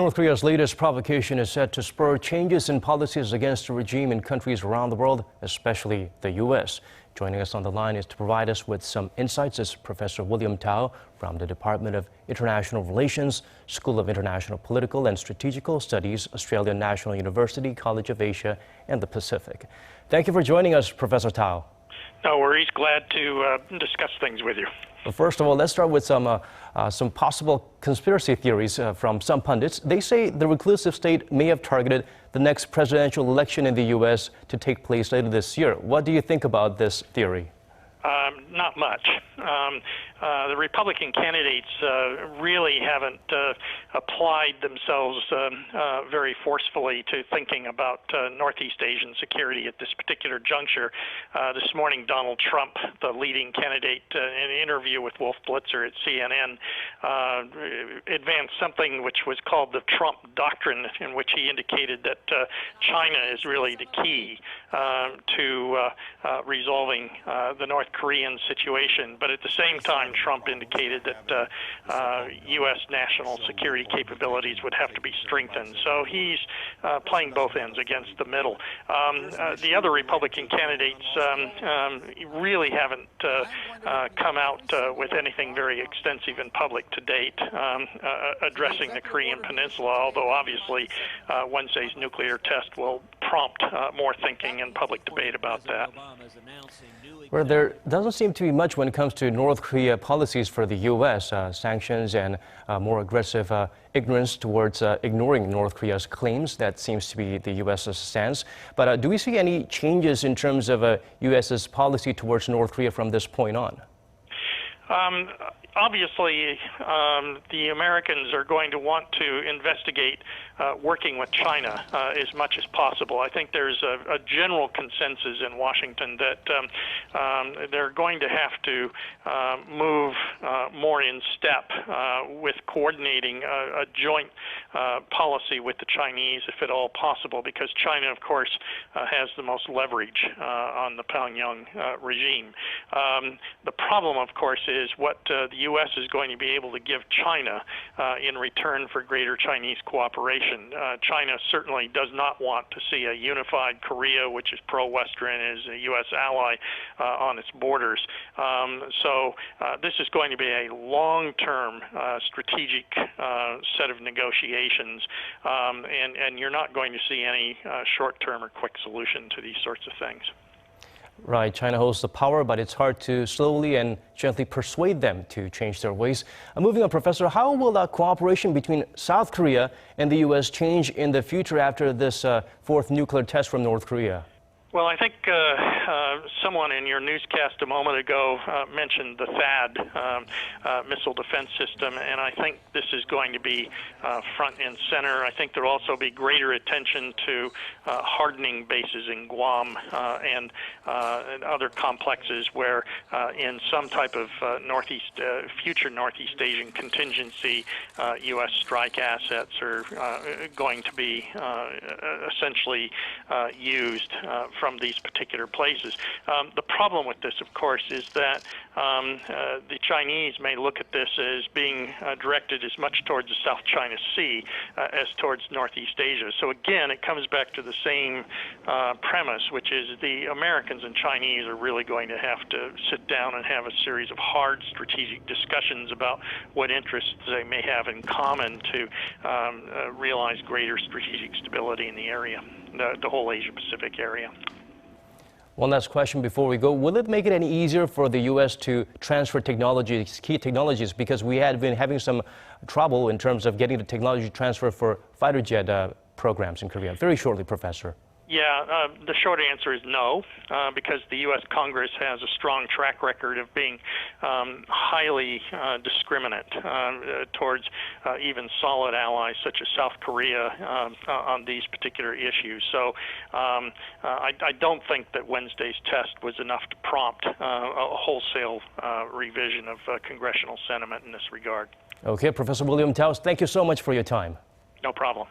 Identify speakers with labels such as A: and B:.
A: North Korea's latest provocation is set to spur changes in policies against the regime in countries around the world, especially the U.S. Joining us on the line is to provide us with some insights is Professor William Tow from the Department of International Relations, School of International Political and Strategical Studies, Australian National University, College of Asia and the Pacific. Thank you for joining us, Professor Tow.
B: No worries. Glad to discuss things with you.
A: Well, first of all, let's start with some possible conspiracy theories from some pundits. They say the reclusive state may have targeted the next presidential election in the U.S. to take place later this year. What do you think about this theory?
B: Not much. The Republican candidates really haven't applied themselves very forcefully to thinking about Northeast Asian security at this particular juncture. This morning, Donald Trump, the leading candidate, in an interview with Wolf Blitzer at CNN, advanced something which was called the Trump Doctrine, in which he indicated that China is really the key to resolving the North Korean situation. But at the same time, Trump indicated that U.S. national security capabilities would have to be strengthened. So he's playing both ends against the middle. The other Republican candidates really haven't come out with anything very extensive in public to date addressing the Korean Peninsula, although obviously Wednesday's nuclear test will prompt more thinking and public debate about that.
A: Well, there doesn't seem to be much when it comes to North Korea policies for the U.S. Sanctions and more aggressive ignorance towards ignoring North Korea's claims. That seems to be the U.S.'s stance. But do we see any changes in terms of U.S.'s policy towards North Korea from this point on?
B: Obviously, the Americans are going to want to investigate working with China as much as possible. I think there's a general consensus in Washington that they're going to have to move more in step with coordinating a joint policy with the Chinese, if at all possible, because China, of course, has the most leverage on the Pyongyang regime. The problem, of course, is what the U.S. is going to be able to give China in return for greater Chinese cooperation. China certainly does not want to see a unified Korea, which is pro-Western, is a U.S. ally on its borders. So this is going to be a long-term strategic set of negotiations, and you're not going to see any short-term or quick solution to these sorts of things.
A: Right, China holds the power, but it's hard to slowly and gently persuade them to change their ways. Moving on, Professor, how will cooperation between South Korea and the U.S. change in the future after this fourth nuclear test from North Korea?
B: Well, I think someone in your newscast a moment ago mentioned the THAAD missile defense system, and I think this is going to be front and center. I think there will also be greater attention to hardening bases in Guam and other complexes where in some type of future Northeast Asian contingency, U.S. strike assets are going to be essentially used from these particular places. The problem with this, of course, is that the Chinese may look at this as being directed as much towards the South China Sea as towards Northeast Asia. So again, it comes back to the same premise, which is the Americans and Chinese are really going to have to sit down and have a series of hard strategic discussions about what interests they may have in common to realize greater strategic stability in the area, the whole Asia-Pacific area.
A: One last question before we go. Will it make it any easier for the U.S. to transfer technologies, key technologies, because we had been having some trouble in terms of getting the technology transfer for fighter jet programs in Korea? Very shortly, Professor.
B: Yeah, the short answer is no, because the U.S. Congress has a strong track record of being highly discriminate towards even solid allies such as South Korea on these particular issues. So I don't think that Wednesday's test was enough to prompt a wholesale revision of congressional sentiment in this regard.
A: Okay, Professor William Tow, thank you so much for your time.
B: No problem.